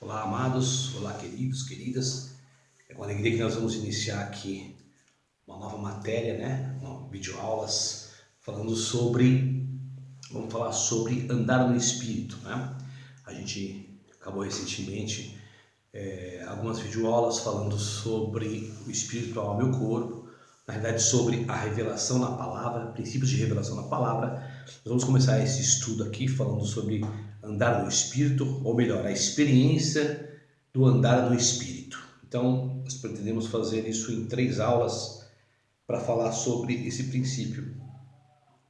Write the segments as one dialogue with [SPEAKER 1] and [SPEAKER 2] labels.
[SPEAKER 1] Olá, amados, olá, queridos, queridas. É com alegria que nós vamos iniciar aqui uma nova matéria, videoaulas, vamos falar sobre andar no Espírito, né? A gente acabou recentemente algumas videoaulas falando sobre o Espírito, a alma e o corpo, na realidade sobre a revelação na palavra, princípios de revelação na palavra. Nós vamos começar esse estudo aqui falando sobre andar no Espírito, ou melhor, a experiência do andar no Espírito. Então, nós pretendemos fazer isso em 3 aulas para falar sobre esse princípio,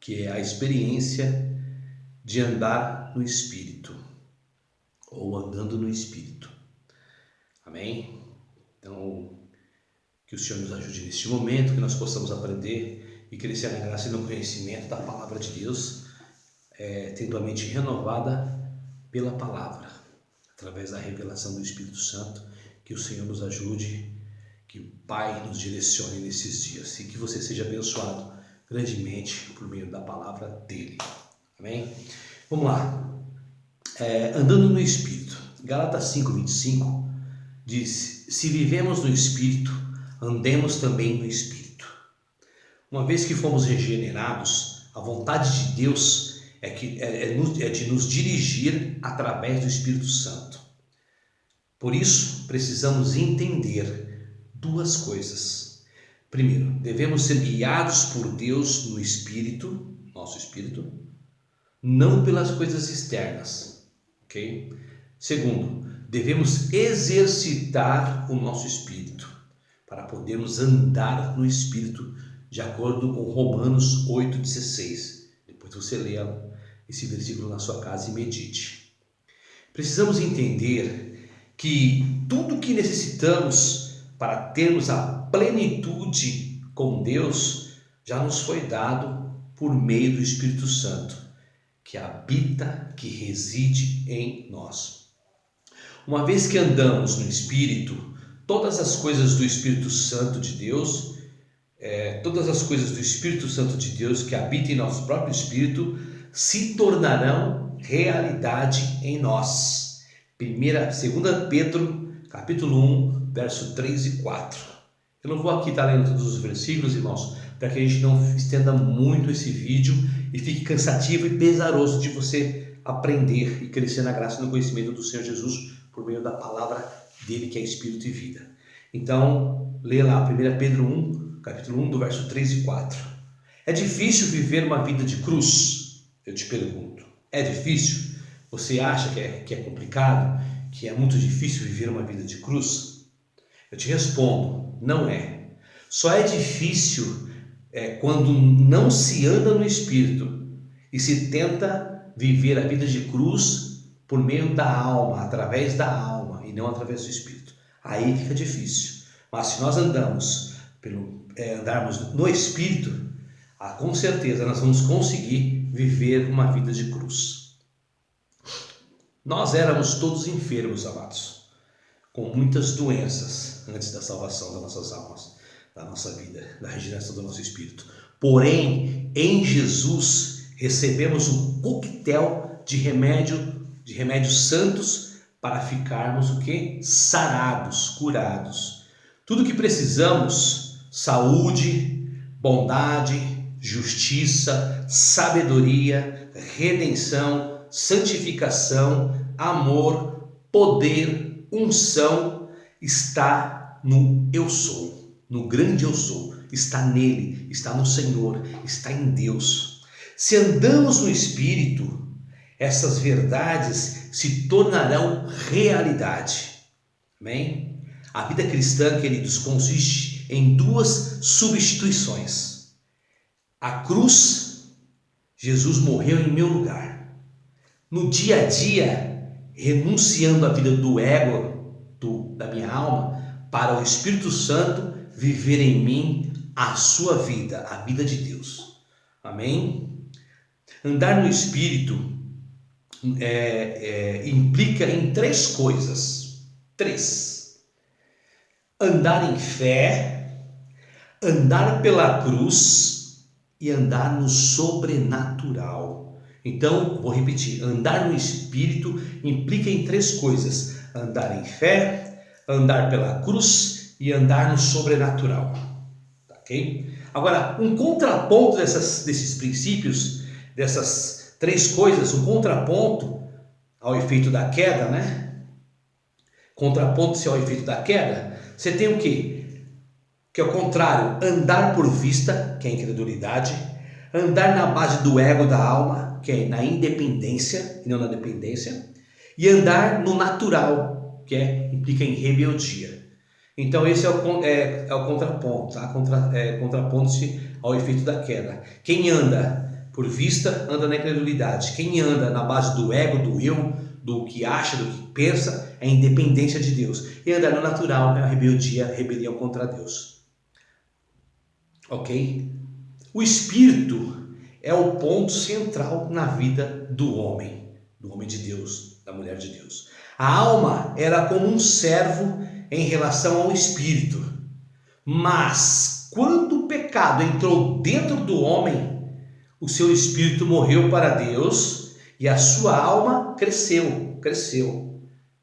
[SPEAKER 1] que é a experiência de andar no Espírito, ou andando no Espírito. Amém? Então, que o Senhor nos ajude neste momento, que nós possamos aprender e crescer na graça e no conhecimento da palavra de Deus, tendo a mente renovada pela palavra, através da revelação do Espírito Santo. Que o Senhor nos ajude, que o Pai nos direcione nesses dias e que você seja abençoado grandemente por meio da palavra dele. Amém? Vamos lá. Andando no Espírito. Gálatas 5:25 diz: se vivemos no Espírito, andemos também no Espírito. Uma vez que fomos regenerados, a vontade de Deus é de nos dirigir através do Espírito Santo. Por isso, precisamos entender 2 coisas. Primeiro, devemos ser guiados por Deus no Espírito, nosso Espírito, não pelas coisas externas, ok? Segundo, devemos exercitar o nosso Espírito para podermos andar no Espírito, de acordo com Romanos 8,16. Depois você lê esse versículo na sua casa e medite. Precisamos entender que tudo que necessitamos para termos a plenitude com Deus já nos foi dado por meio do Espírito Santo, que habita, que reside em nós. Uma vez que andamos no Espírito, todas as coisas do Espírito Santo de Deus, que habita em nosso próprio Espírito, se tornarão realidade em nós. 2 Pedro, capítulo 1, verso 3 e 4. Eu não vou aqui estar lendo todos os versículos, irmãos, para que a gente não estenda muito esse vídeo e fique cansativo e pesaroso de você aprender e crescer na graça e no conhecimento do Senhor Jesus por meio da palavra dele, que é Espírito e vida. Então, lê lá 1 Pedro 1, capítulo 1, do verso 3 e 4. É difícil viver uma vida de cruz? Eu te pergunto. É difícil? Você acha que é complicado? Que é muito difícil viver uma vida de cruz? Eu te respondo, não é. Só é difícil quando não se anda no Espírito e se tenta viver a vida de cruz por meio da alma, através da alma e não através do Espírito. Aí fica difícil. Mas se nós andarmos no Espírito, com certeza nós vamos conseguir viver uma vida de cruz. Nós éramos todos enfermos, amados, com muitas doenças antes da salvação das nossas almas, da nossa vida, da regeneração do nosso espírito. Porém, em Jesus, recebemos um coquetel de remédios santos para ficarmos o quê? Sarados, curados. Tudo que precisamos: saúde, bondade, justiça, sabedoria, redenção, santificação, amor, poder, unção, está no eu sou, no grande eu sou, está nele, está no Senhor, está em Deus. Se andamos no Espírito, essas verdades se tornarão realidade. Amém? A vida cristã, queridos, consiste em 2 substituições. A cruz, Jesus morreu em meu lugar. No dia a dia, renunciando à vida do ego, da minha alma, para o Espírito Santo viver em mim a sua vida, a vida de Deus. Amém? Andar no Espírito implica em 3 coisas. 3. Andar em fé, andar pela cruz e andar no sobrenatural. Então, vou repetir, andar no Espírito implica em 3 coisas: andar em fé, andar pela cruz e andar no sobrenatural. Ok? Agora, um contraponto desses princípios, dessas três coisas, um contraponto ao efeito da queda, né? Contraponto-se ao efeito da queda, você tem o quê? Que é o contrário, andar por vista, que é a incredulidade, andar na base do ego da alma, que é na independência e não na dependência, e andar no natural, que implica em rebeldia. Então esse é o contraponto, tá? Contraponto-se ao efeito da queda. Quem anda por vista, anda na incredulidade. Quem anda na base do ego, do eu, do que acha, do que pensa, é a independência de Deus. E andar no natural é a rebeldia, a rebelião contra Deus. Ok? O espírito é o ponto central na vida do homem de Deus, da mulher de Deus. A alma era como um servo em relação ao espírito, mas quando o pecado entrou dentro do homem, o seu espírito morreu para Deus e a sua alma cresceu,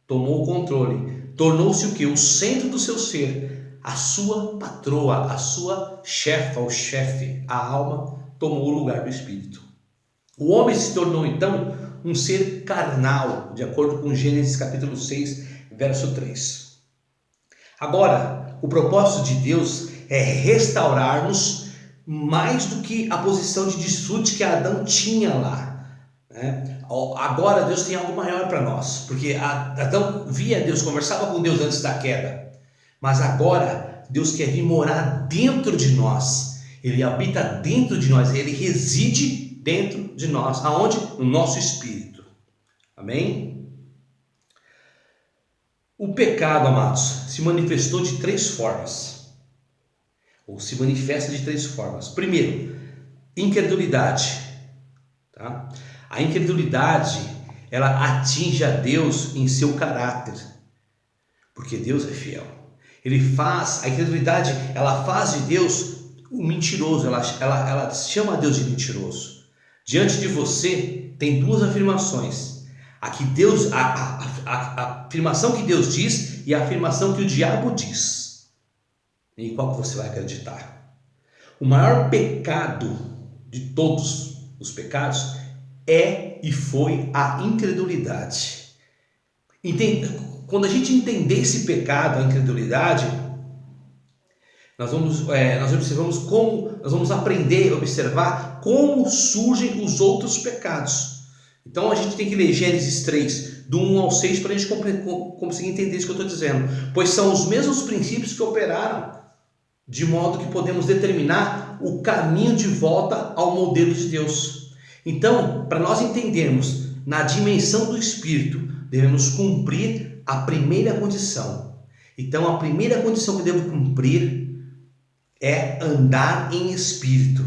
[SPEAKER 1] tomou o controle, tornou-se o que? O centro do seu ser, a sua patroa, a sua chefa, o chefe. A alma tomou o lugar do espírito. O homem se tornou então um ser carnal, de acordo com Gênesis capítulo 6, verso 3. Agora, o propósito de Deus é restaurar-nos mais do que a posição de desfrute que Adão tinha lá, né? Agora Deus tem algo maior para nós, porque Adão via Deus, conversava com Deus antes da queda, mas agora Deus quer vir morar dentro de nós. Ele habita dentro de nós, ele reside dentro de nós. Aonde? No nosso espírito. Amém? O pecado, amados, se manifestou de três formas. Ou se manifesta de três formas. Primeiro, incredulidade. Tá? A incredulidade, ela atinge a Deus em seu caráter. Porque Deus é fiel. A incredulidade, ela faz de Deus um mentiroso. Ela chama a Deus de mentiroso. Diante de você tem duas afirmações: a afirmação que Deus diz e a afirmação que o diabo diz. Em qual que você vai acreditar? O maior pecado de todos os pecados é e foi a incredulidade. Quando a gente entender esse pecado, a incredulidade, nós observamos como, nós vamos aprender a observar como surgem os outros pecados. Então a gente tem que ler Gênesis 3, do 1 ao 6, para a gente conseguir entender isso que eu estou dizendo. Pois são os mesmos princípios que operaram, de modo que podemos determinar o caminho de volta ao modelo de Deus. Então, para nós entendermos na dimensão do Espírito, devemos cumprir a primeira condição. Então, a primeira condição que devo cumprir é andar em Espírito.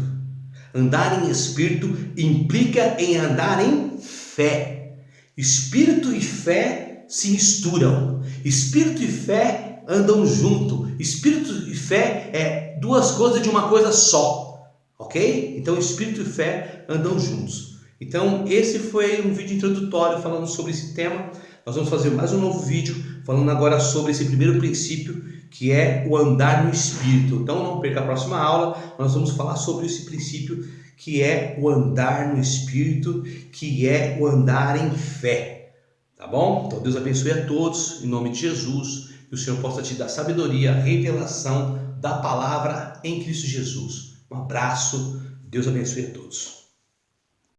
[SPEAKER 1] Andar em Espírito implica em andar em fé. Espírito e fé se misturam. Espírito e fé andam junto. Espírito e fé é duas coisas de uma coisa só. Ok? Então espírito e fé andam juntos. Então esse foi um vídeo introdutório falando sobre esse tema. Nós vamos fazer mais um novo vídeo falando agora sobre esse primeiro princípio, que é o andar no Espírito. Então não perca a próxima aula, nós vamos falar sobre esse princípio que é o andar no Espírito, que é o andar em fé. Tá bom? Então Deus abençoe a todos, em nome de Jesus, que o Senhor possa te dar sabedoria, revelação da palavra em Cristo Jesus. Um abraço, Deus abençoe a todos.